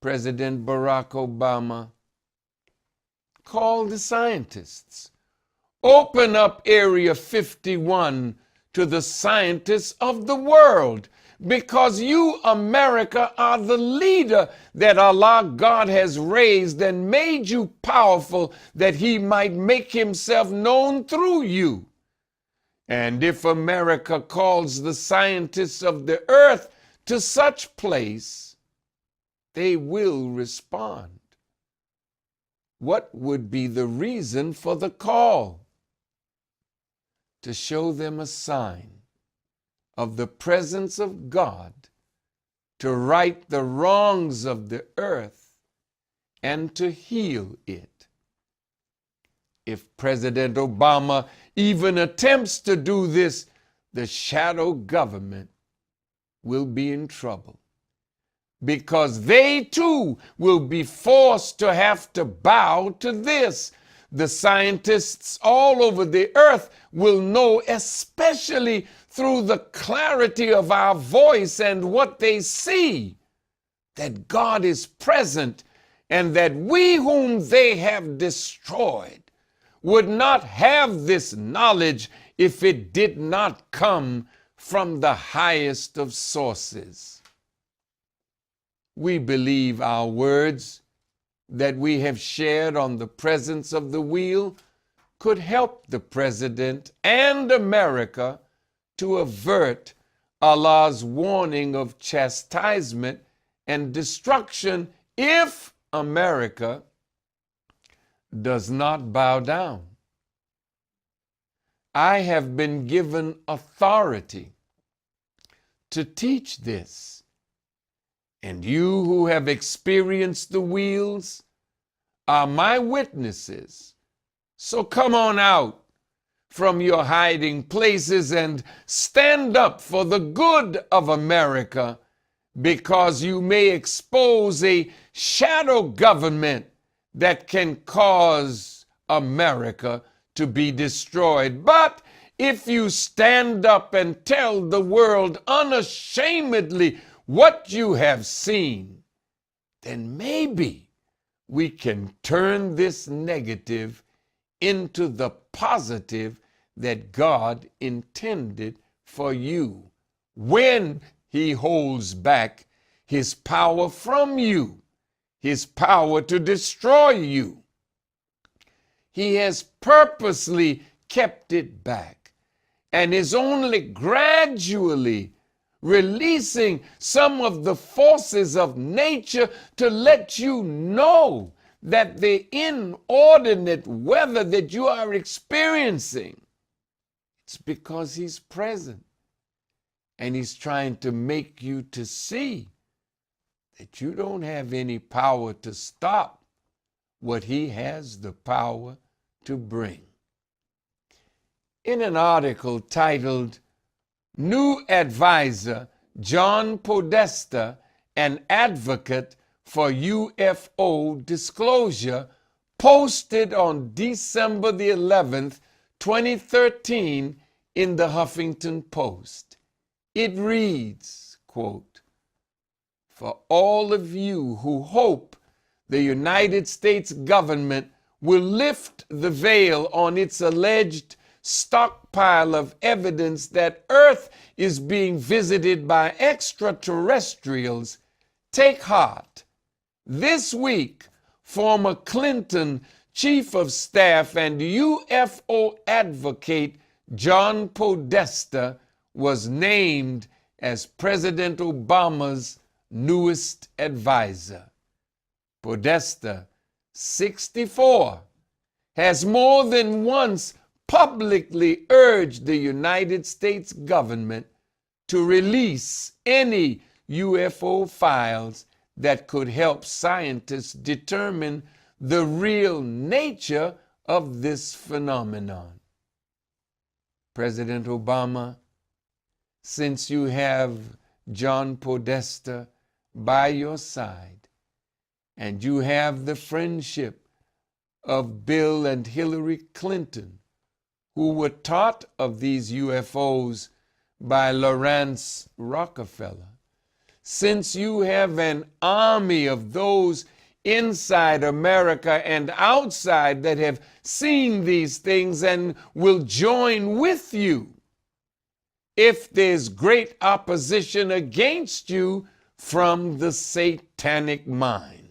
President Barack Obama, call the scientists. Open up Area 51 to the scientists of the world, because you, America, are the leader that Allah God has raised and made you powerful that he might make himself known through you. And if America calls the scientists of the earth to such place, they will respond. What would be the reason for the call? To show them a sign of the presence of God, to right the wrongs of the earth, and to heal it. If President Obama even attempts to do this, the shadow government will be in trouble, because they too will be forced to have to bow to this. The scientists all over the earth will know, especially through the clarity of our voice and what they see, that God is present, and that we whom they have destroyed would not have this knowledge if it did not come from the highest of sources. We believe our words that we have shared on the presence of the wheel could help the president and America to avert Allah's warning of chastisement and destruction if America does not bow down. I have been given authority to teach this, and you who have experienced the wheels are my witnesses. So come on out from your hiding places and stand up for the good of America, because you may expose a shadow government that can cause America to be destroyed. But if you stand up and tell the world unashamedly what you have seen, then maybe we can turn this negative into the positive that God intended for you when he holds back his power from you, his power to destroy you. He has purposely kept it back and is only gradually releasing some of the forces of nature to let you know that the inordinate weather that you are experiencing, it's because he's present, and he's trying to make you to see that you don't have any power to stop what he has the power to bring. In an article titled "New Advisor John Podesta, an Advocate for UFO Disclosure," posted on December the 11th, 2013 in the Huffington Post. It reads, quote, "For all of you who hope the United States government will lift the veil on its alleged stockpile of evidence that Earth is being visited by extraterrestrials, take heart. This week, former Clinton Chief of Staff and UFO advocate John Podesta was named as President Obama's newest advisor. Podesta, 64, has more than once publicly urged the United States government to release any UFO files that could help scientists determine the real nature of this phenomenon. President Obama, since you have John Podesta by your side, and you have the friendship of Bill and Hillary Clinton, who were taught of these UFOs by Laurance Rockefeller, since you have an army of those inside America and outside that have seen these things and will join with you if there's great opposition against you from the satanic mind.